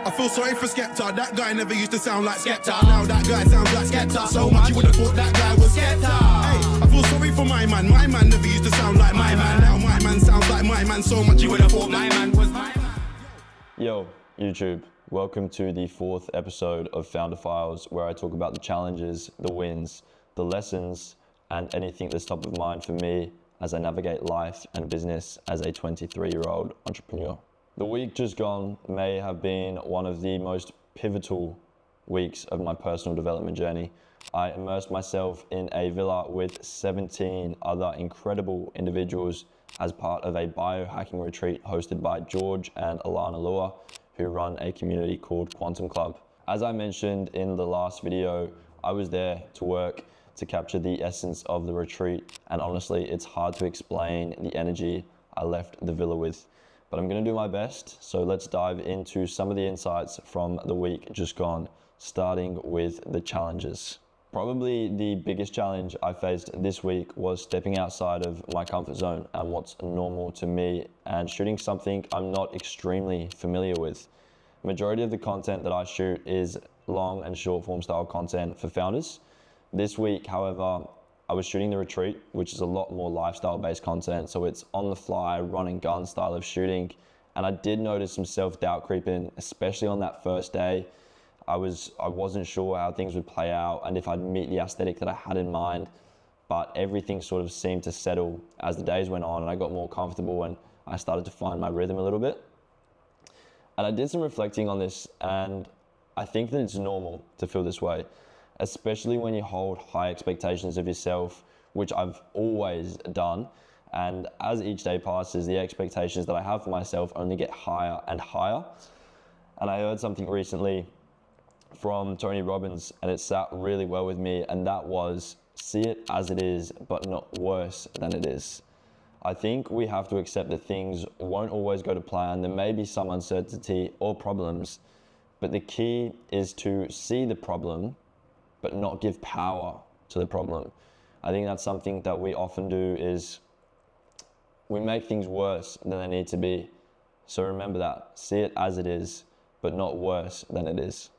I feel sorry for Skepta. That guy never used to sound like Skepta. Now that guy sounds like Skepta. So much you would have thought that guy was Skepta. Hey, I feel sorry for my man. My man never used to sound like my man. Now my man sounds like my man. So much you would have thought my man was my man. Yo, YouTube. Welcome to the 4th episode of Founder Files, where I talk about the challenges, the wins, the lessons, and anything that's top of mind for me as I navigate life and business as a 23-year-old entrepreneur. The week just gone may have been one of the most pivotal weeks of my personal development journey. I immersed myself in a villa with 17 other incredible individuals as part of a biohacking retreat hosted by George and Alana Lua, who run a community called Quantum Club. As I mentioned in the last video, I was there to work to capture the essence of the retreat, and honestly, it's hard to explain the energy I left the villa with, but I'm gonna do my best. So let's dive into some of the insights from the week just gone, starting with the challenges. Probably the biggest challenge I faced this week was stepping outside of my comfort zone and what's normal to me and shooting something I'm not extremely familiar with. Majority of the content that I shoot is long and short form style content for founders. This week, however, I was shooting the retreat, which is a lot more lifestyle based content. So it's on the fly, run and gun style of shooting. And I did notice some self-doubt creeping, especially on that first day. I wasn't sure how things would play out and if I'd meet the aesthetic that I had in mind, but everything sort of seemed to settle as the days went on and I got more comfortable and I started to find my rhythm a little bit. And I did some reflecting on this, and I think that it's normal to feel this way, especially when you hold high expectations of yourself, which I've always done. And as each day passes, the expectations that I have for myself only get higher and higher. And I heard something recently from Tony Robbins, and it sat really well with me, and that was, see it as it is, but not worse than it is. I think we have to accept that things won't always go to plan. There may be some uncertainty or problems, but the key is to see the problem, but not give power to the problem. I think that's something that we often do, is we make things worse than they need to be. So remember that, see it as it is, but not worse than it is.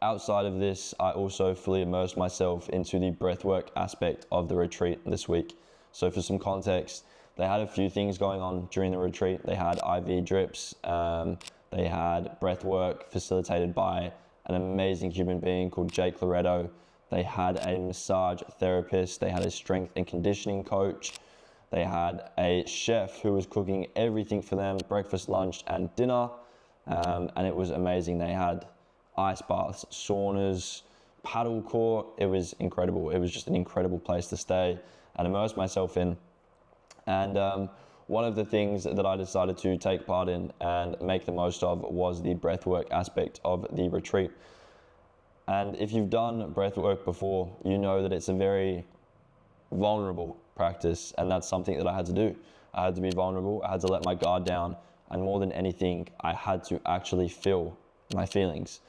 Outside of this, I also fully immersed myself into the breathwork aspect of the retreat this week. So for some context, they had a few things going on during the retreat. They had IV drips, they had breathwork facilitated by an amazing human being called Jake Loretto. They had a massage therapist, they had a strength and conditioning coach, they had a chef who was cooking everything for them, breakfast, lunch, and dinner, and it was amazing. They had ice baths, saunas, paddle court. It was incredible. It was just an incredible place to stay and immerse myself in. And one of the things that I decided to take part in and make the most of was the breathwork aspect of the retreat. And if you've done breathwork before, you know that it's a very vulnerable practice, and that's something that I had to do. I had to be vulnerable, I had to let my guard down, and more than anything, I had to actually feel my feelings.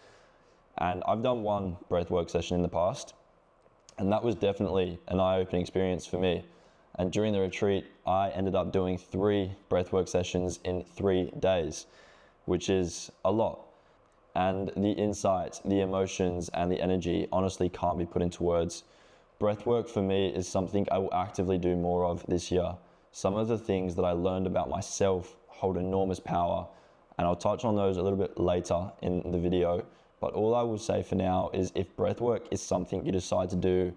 And I've done one breathwork session in the past, and that was definitely an eye-opening experience for me. And during the retreat, I ended up doing 3 breathwork sessions in 3 days, which is a lot. And the insights, the emotions, and the energy honestly can't be put into words. Breathwork for me is something I will actively do more of this year. Some of the things that I learned about myself hold enormous power, and I'll touch on those a little bit later in the video. But all I will say for now is, if breathwork is something you decide to do,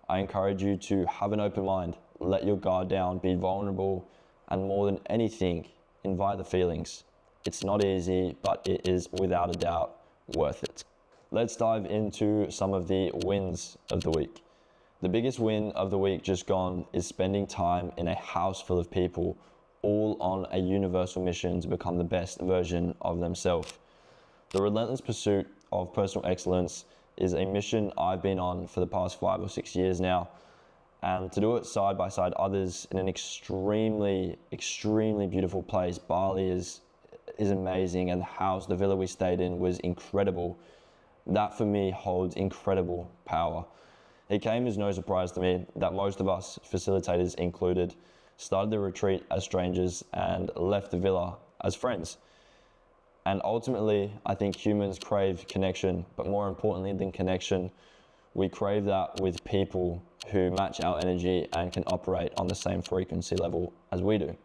I encourage you to have an open mind, let your guard down, be vulnerable, and more than anything, invite the feelings. It's not easy, but it is without a doubt worth it. Let's dive into some of the wins of the week. The biggest win of the week just gone is spending time in a house full of people, all on a universal mission to become the best version of themselves. The relentless pursuit of personal excellence is a mission I've been on for the past 5 or 6 years now. And to do it side by side others in an extremely, extremely beautiful place. Bali is amazing, and the villa we stayed in was incredible. That for me holds incredible power. It came as no surprise to me that most of us, facilitators included, started the retreat as strangers and left the villa as friends. And ultimately, I think humans crave connection, but more importantly than connection, we crave that with people who match our energy and can operate on the same frequency level as we do.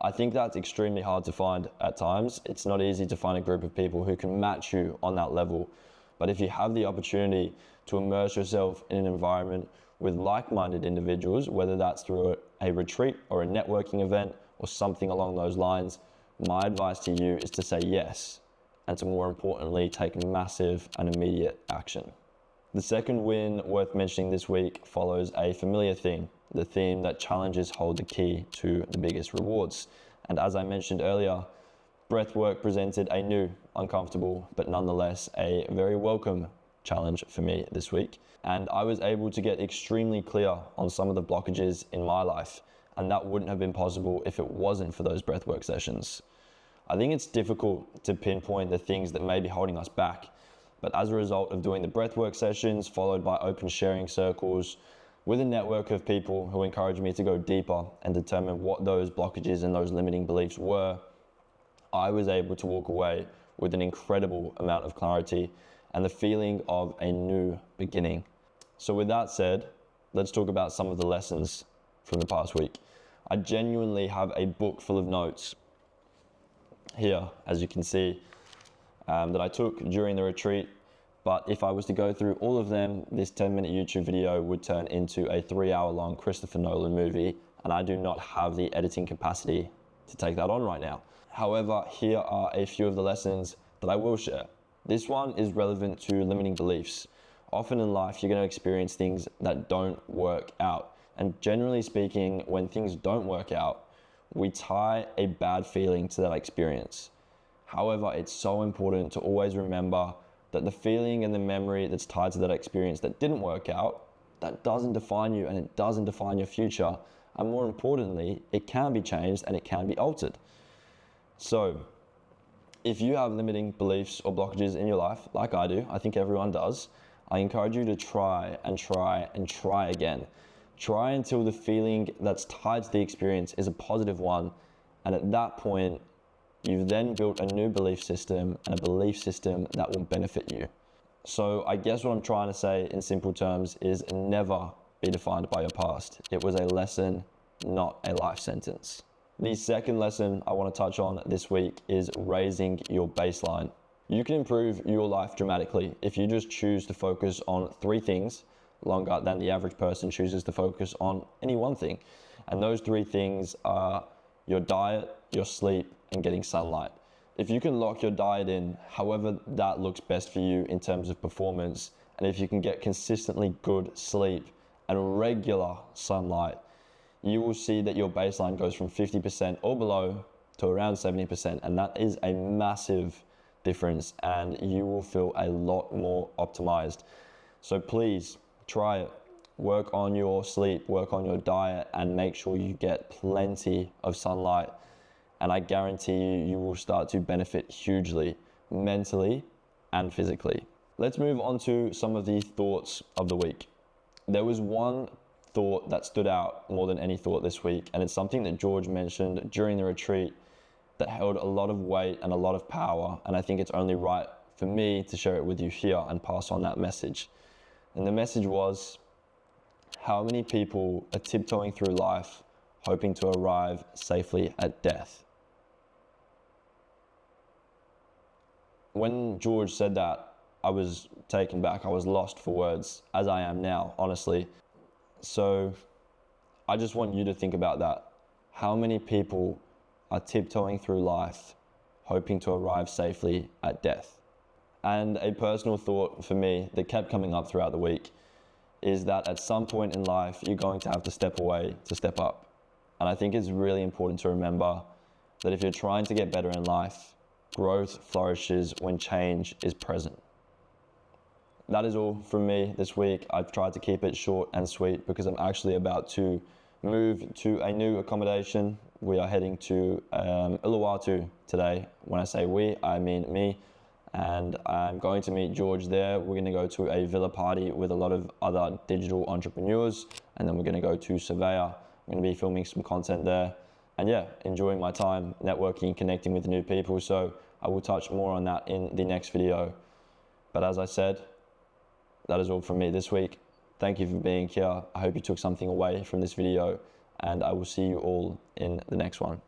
I think that's extremely hard to find at times. It's not easy to find a group of people who can match you on that level. But if you have the opportunity to immerse yourself in an environment with like-minded individuals, whether that's through a retreat or a networking event or something along those lines, my advice to you is to say yes, and to more importantly, take massive and immediate action. The second win worth mentioning this week follows a familiar theme, the theme that challenges hold the key to the biggest rewards. And as I mentioned earlier, breathwork presented a new, uncomfortable, but nonetheless a very welcome challenge for me this week. And I was able to get extremely clear on some of the blockages in my life. And that wouldn't have been possible if it wasn't for those breathwork sessions. I think it's difficult to pinpoint the things that may be holding us back. But as a result of doing the breathwork sessions, followed by open sharing circles, with a network of people who encouraged me to go deeper and determine what those blockages and those limiting beliefs were, I was able to walk away with an incredible amount of clarity and the feeling of a new beginning. So with that said, let's talk about some of the lessons from the past week. I genuinely have a book full of notes here, as you can see, that I took during the retreat. But if I was to go through all of them, this 10-minute YouTube video would turn into a 3-hour-long Christopher Nolan movie, and I do not have the editing capacity to take that on right now. However, here are a few of the lessons that I will share. This one is relevant to limiting beliefs. Often in life, you're going to experience things that don't work out. And generally speaking, when things don't work out, we tie a bad feeling to that experience. However, it's so important to always remember that the feeling and the memory that's tied to that experience that didn't work out, that doesn't define you and it doesn't define your future. And more importantly, it can be changed and it can be altered. So if you have limiting beliefs or blockages in your life, like I do, I think everyone does, I encourage you to try and try and try again. Try until the feeling that's tied to the experience is a positive one. And at that point, you've then built a new belief system and a belief system that will benefit you. So I guess what I'm trying to say in simple terms is never be defined by your past. It was a lesson, not a life sentence. The second lesson I want to touch on this week is raising your baseline. You can improve your life dramatically if you just choose to focus on 3 things longer than the average person chooses to focus on any one thing. And those 3 things are your diet, your sleep, and getting sunlight. If you can lock your diet in, however that looks best for you in terms of performance, and if you can get consistently good sleep and regular sunlight, you will see that your baseline goes from 50% or below to around 70%, and that is a massive difference, and you will feel a lot more optimized. So please try it. Work on your sleep, work on your diet, and make sure you get plenty of sunlight. And I guarantee you, you will start to benefit hugely, mentally and physically. Let's move on to some of the thoughts of the week. There was one thought that stood out more than any thought this week, and it's something that George mentioned during the retreat that held a lot of weight and a lot of power, and I think it's only right for me to share it with you here and pass on that message. And the message was, how many people are tiptoeing through life hoping to arrive safely at death? When George said that, I was taken back. I was lost for words, as I am now, honestly. So I just want you to think about that. How many people are tiptoeing through life hoping to arrive safely at death? And a personal thought for me that kept coming up throughout the week is that at some point in life, you're going to have to step away to step up. And I think it's really important to remember that if you're trying to get better in life, growth flourishes when change is present. That is all from me this week. I've tried to keep it short and sweet because I'm actually about to move to a new accommodation. We are heading to Uluwatu today. When I say we, I mean me. And I'm going to meet George there. We're going to go to a villa party with a lot of other digital entrepreneurs. And then we're going to go to Surveyor. I'm going to be filming some content there. And yeah, enjoying my time networking, connecting with new people. So I will touch more on that in the next video. But as I said, that is all from me this week. Thank you for being here. I hope you took something away from this video, and I will see you all in the next one.